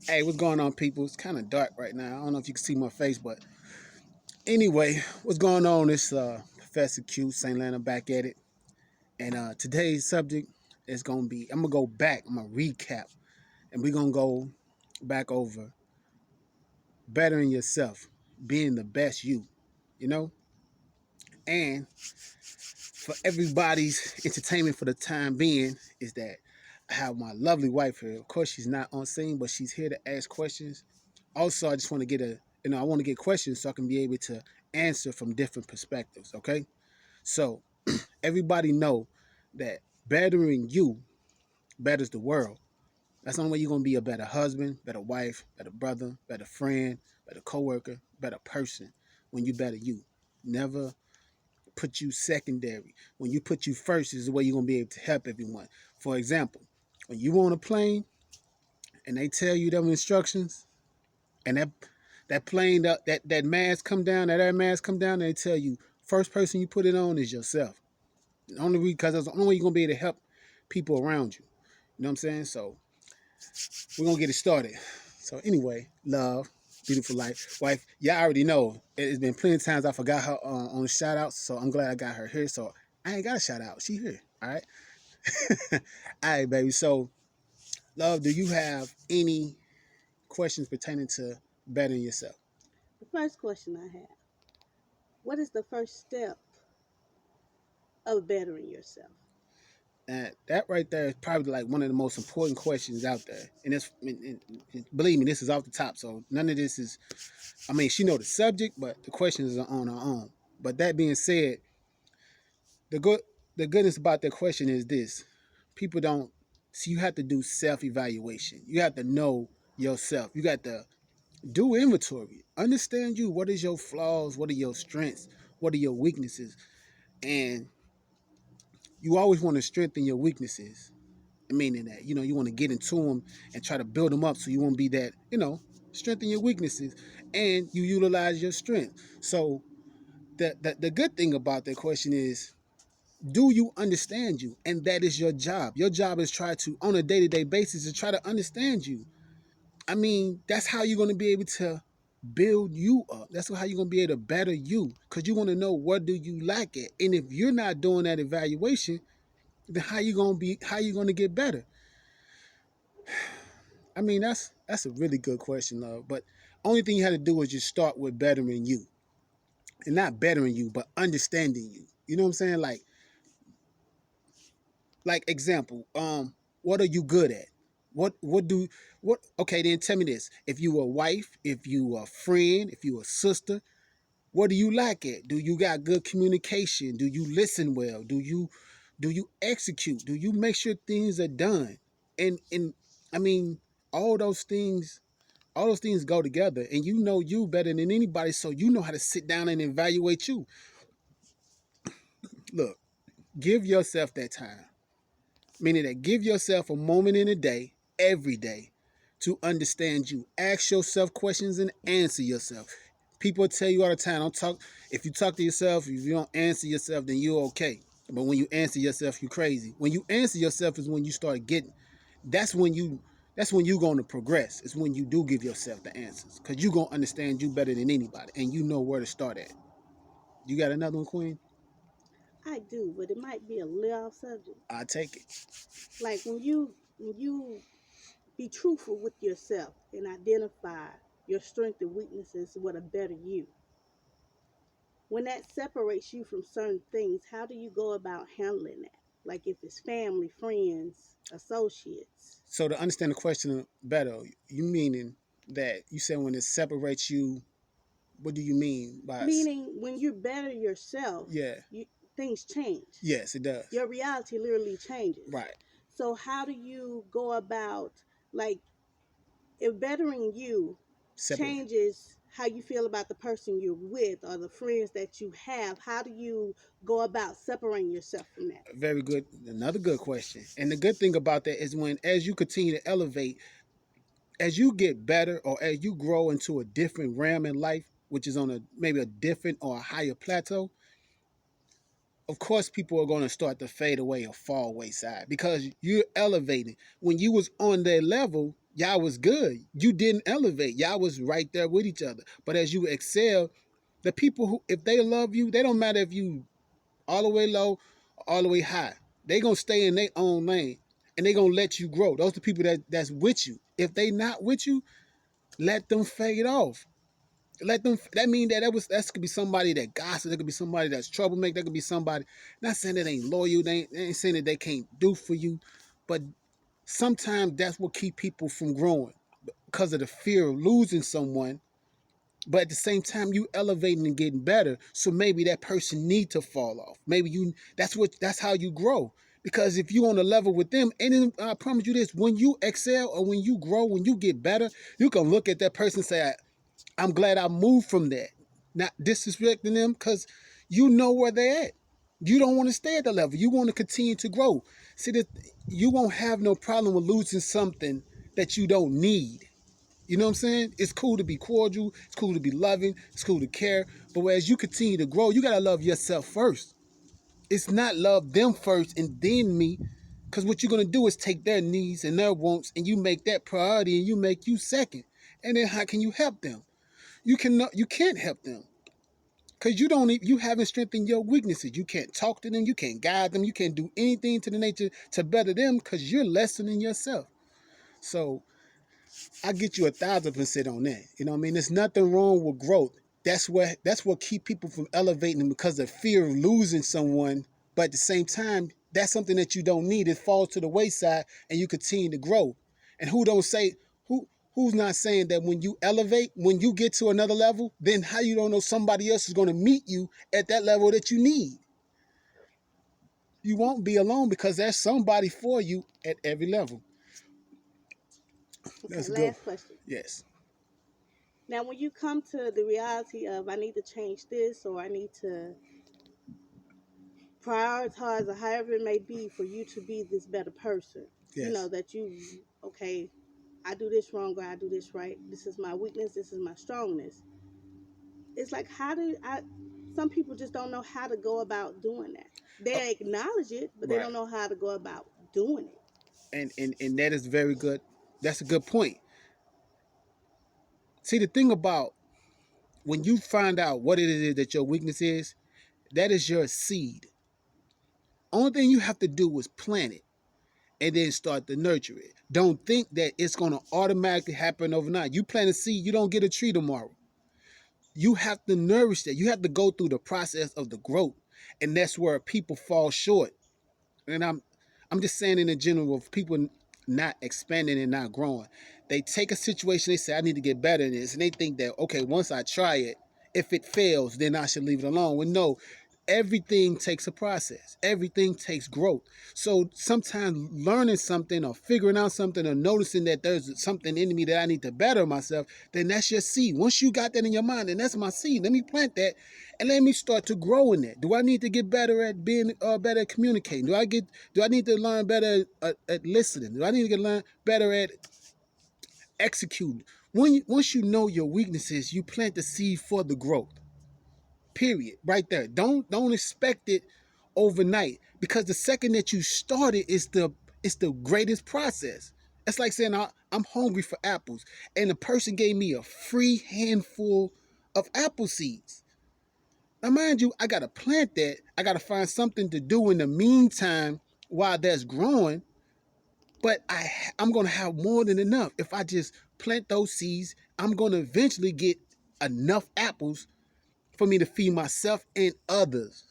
Hey, what's going on, people? It's kind of dark right now. I don't know if you can see my face, but anyway, what's going on? It's Professor Q, St. Lana back at it. And today's subject is going to be, I'm going to go back, I'm going to recap, and we're going to go back over bettering yourself, being the best you, you know? And for everybody's entertainment for the time being, is that I have my lovely wife here. Of course, she's not on scene, but she's here to ask questions. Also, I just want to get I want to get questions so I can be able to answer from different perspectives. Okay, so everybody know that bettering you betters the world. That's the only way you're gonna be a better husband, better wife, better brother, better friend, better coworker, better person. When you better you, never put you secondary. When you put you first is the way you're gonna be able to help everyone. For example, when you on a plane and they tell you them instructions, and that plane that mask come down, that air mask come down, and they tell you first person you put it on is yourself. Only because that's the only way you're gonna be able to help people around you. You know what I'm saying? So we're gonna get it started. So anyway, love, beautiful life, wife. Y'all already know it's been plenty of times I forgot her on the shout outs, so I'm glad I got her here. So I ain't got a shout out. She here. All right. All right, baby. So love, do you have any questions pertaining to bettering yourself? The first question I have: what is the first step of bettering yourself? And that right there is probably like one of the most important questions out there. And believe me, this is off the top. So none of this is, I mean, she know the subject, but the questions are on her own. But that being said, the good, the goodness about that question is this: people don't. See, you have to do self evaluation. You have to know yourself. You got to do inventory. Understand you. What is your flaws? What are your strengths? What are your weaknesses? And you always want to strengthen your weaknesses, meaning that you want to get into them and try to build them up so you won't be that, strengthen your weaknesses and you utilize your strength. So the good thing about that question is, do you understand you? And that is your job. Your job is try to, on a day-to-day basis, to try to understand you. I mean, that's how you're going to be able to build you up. That's how you're going to be able to better you, because you want to know what do you lack at. And if you're not doing that evaluation, then how you going to get better? I mean, that's a really good question, love. But only thing you have to do is just start with bettering you, and not bettering you, but understanding you. You know what I'm saying? Like example, what are you good at? What do what? Okay, then tell me this: if you a wife, if you a friend, if you a sister, what do you lack at? Do you got good communication? Do you listen well? Do you execute? Do you make sure things are done? And I mean, all those things all those things go together, and you know you better than anybody, so you know how to sit down and evaluate you. Look, give yourself that time, meaning that give yourself a moment in a day, every day, to understand you. Ask yourself questions and answer yourself. People tell you all the time, don't talk. If you talk to yourself, if you don't answer yourself, then you're okay. But when you answer yourself, you're crazy. When you answer yourself is when you start getting. That's when you. That's when you're going to progress. It's when you do give yourself the answers, because you're going to understand you better than anybody, and you know where to start at. You got another one, Queen? I do, but it might be a little off subject. I take it. Like when you be truthful with yourself and identify your strengths and weaknesses, what a better you. When that separates you from certain things, how do you go about handling that? Like if it's family, friends, associates. So to understand the question better, you meaning that you said when it separates you, what do you mean by? Meaning when you better yourself, Yeah. things change. Yes, it does. Your reality literally changes. Right. So how do you go about, like, if bettering you Separate. changes how you feel about the person you're with or the friends that you have, how do you go about separating yourself from that? Very good. Another good question. And the good thing about that is when, as you continue to elevate, as you get better, or as you grow into a different realm in life, which is on a maybe a different or a higher plateau, of course people are going to start to fade away or fall wayside, because you're elevating. When you was on their level, y'all was good. You didn't elevate. Y'all was right there with each other. But as you excel, the people who, if they love you, they don't matter if you all the way low, all the way high. They gonna stay in their own lane, and they gonna let you grow. Those are the people that's with you. If they not with you, let them fade off. Let them. That mean that could be somebody that gossip. That could be somebody that's troublemaker. That could be somebody. Not saying that they ain't loyal. They ain't saying that they can't do for you, but sometimes that's what keep people from growing because of the fear of losing someone. But at the same time, you elevating and getting better. So maybe that person need to fall off. Maybe you. That's how you grow. Because if you on a level with them, and then I promise you this: when you excel or when you grow, when you get better, you can look at that person and say, I'm glad I moved from that. Not disrespecting them because you know where they're at. You don't want to stay at the level. You want to continue to grow. See that you won't have no problem with losing something that you don't need. You know what I'm saying? It's cool to be cordial. It's cool to be loving. It's cool to care. But as you continue to grow, you gotta love yourself first. It's not love them first and then me. Because what you're gonna do is take their needs and their wants and you make that priority and you make you second. And then how can you help them? You can't help them because you haven't strengthened your weaknesses. You can't talk to them, you can't guide them, you can't do anything to the nature to better them because you're lessening yourself. So I get you 1,000% on that. You know what I mean? There's nothing wrong with growth. That's what keep people from elevating because of fear of losing someone. But at the same time, that's something that you don't need. It falls to the wayside and you continue to grow. And who's not saying that when you elevate, when you get to another level, then how you don't know somebody else is going to meet you at that level that you need? You won't be alone because there's somebody for you at every level. Okay, That's good. last question. Yes. Now, when you come to the reality of I need to change this or I need to prioritize or however it may be for you to be this better person, Yes. that okay, I do this wrong or I do this right. This is my weakness. This is my strongness. It's like, some people just don't know how to go about doing that. Uh, They acknowledge it, but they right. don't know how to go about doing it. And that is very good. That's a good point. See, the thing about when you find out what it is that your weakness is, that is your seed. Only thing you have to do is plant it and then start to nurture it. Don't think that it's going to automatically happen overnight. You plant a seed, you don't get a tree tomorrow. You have to nourish that. You have to go through the process of the growth. And that's where people fall short. And I'm just saying in the general of people not expanding and not growing. They take a situation, they say, I need to get better in this, and they think that, okay, once I try it, if it fails, then I should leave it alone. Well, no, everything takes a process. Everything takes growth. So sometimes learning something or figuring out something or noticing that there's something in me that I need to better myself, then that's your seed. Once you got that in your mind, then that's my seed. Let me plant that and let me start to grow in that. Do I need to get better at being better at communicating? Do I need to learn better at listening? Do I need to learn better at executing? Once you know your weaknesses, you plant the seed for the growth. Period. Right there. Don't expect it overnight because the second that you start it is the greatest process. It's like saying I'm hungry for apples, and the person gave me a free handful of apple seeds. Now, mind you, I gotta plant that. I gotta find something to do in the meantime while that's growing. But I'm gonna have more than enough if I just plant those seeds. I'm gonna eventually get enough apples for me to feed myself and others.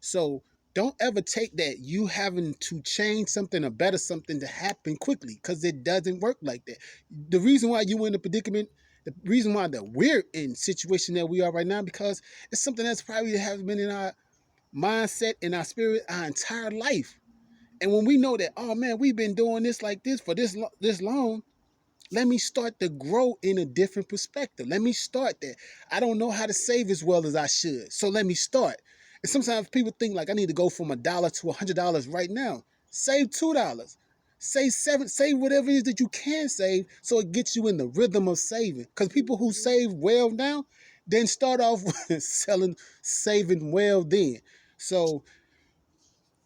So don't ever take that you having to change something or better something to happen quickly because it doesn't work like that. The reason why you in the predicament, the reason why that we're in situation that we are right now, because it's something that's probably has been in our mindset in our spirit our entire life. And when we know that, oh man, we've been doing this like this for this long, let me start to grow in a different perspective. Let me start that. I don't know how to save as well as I should. So let me start. And sometimes people think like I need to go from $1 to $100 right now. Save $2. Save whatever it is that you can save so it gets you in the rhythm of saving. Because people who save well now, then start off with saving well then. So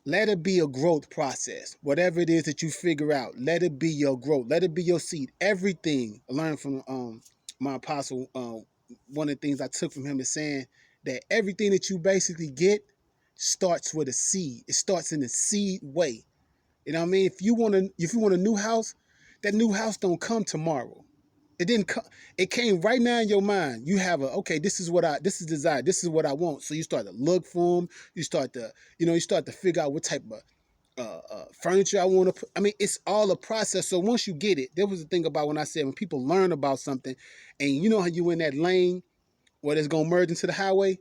let it be a growth process. Whatever it is that you figure out, let it be your growth. Let it be your seed. Everything I learned from my apostle. One of the things I took from him is saying that everything that you basically get starts with a seed. It starts in a seed way. You know what I mean? If you want a new house, that new house don't come tomorrow. It didn't come. It came right now in your mind. You have okay. This is desire. This is what I want. So you start to look for them. You start to, you start to figure out what type of furniture I want to put. I mean, it's all a process. So once you get it, there was the thing about when I said when people learn about something, and you know how you in that lane where it's gonna merge into the highway.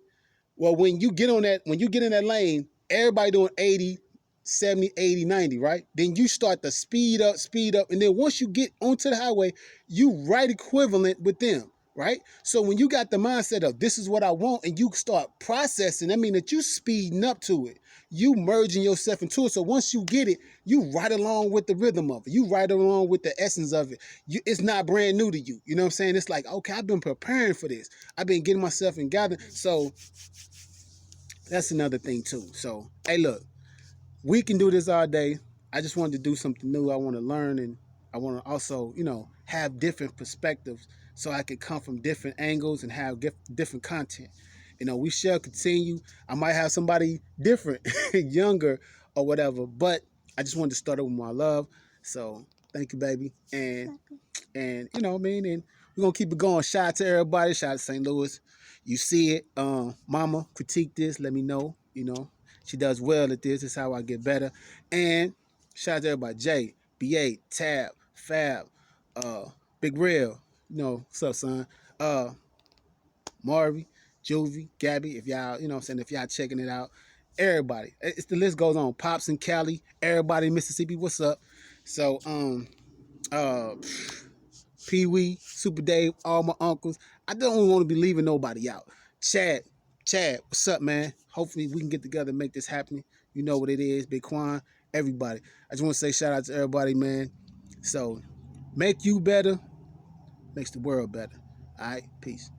Well, when you get in that lane, everybody doing 80, 70, 80, 90, right? Then you start to speed up. And then once you get onto the highway, you right equivalent with them, right? So when you got the mindset of this is what I want and you start processing, I mean that you speeding up to it. You merging yourself into it. So once you get it, you right along with the rhythm of it. You right along with the essence of it. It's not brand new to you. You know what I'm saying? It's like, okay, I've been preparing for this. I've been getting myself in gathering. So that's another thing too. So, hey, look, we can do this all day. I just wanted to do something new. I want to learn and I want to also, have different perspectives so I can come from different angles and have different content. We shall continue. I might have somebody different, younger or whatever, but I just wanted to start it with my love. So, thank you, baby. And you know what I mean? And we're gonna keep it going. Shout out to everybody, shout out to St. Louis. You see it. Mama, critique this, let me know. She does well at this. This is how I get better. And shout out to everybody. Jay, B8, Tab, Fab, Big Real. What's up, son? Uh Marvy, Juvie, Gabby, if y'all, what I'm saying, if y'all checking it out. Everybody. The list goes on. Pops and Cali, everybody in Mississippi, what's up? So, uh Pee Wee, Super Dave, all my uncles. I don't want to be leaving nobody out. Chad, what's up, man? Hopefully we can get together and make this happen. You know what it is, Big Quan, everybody. I just want to say shout out to everybody, man. So make you better, makes the world better. All right, peace.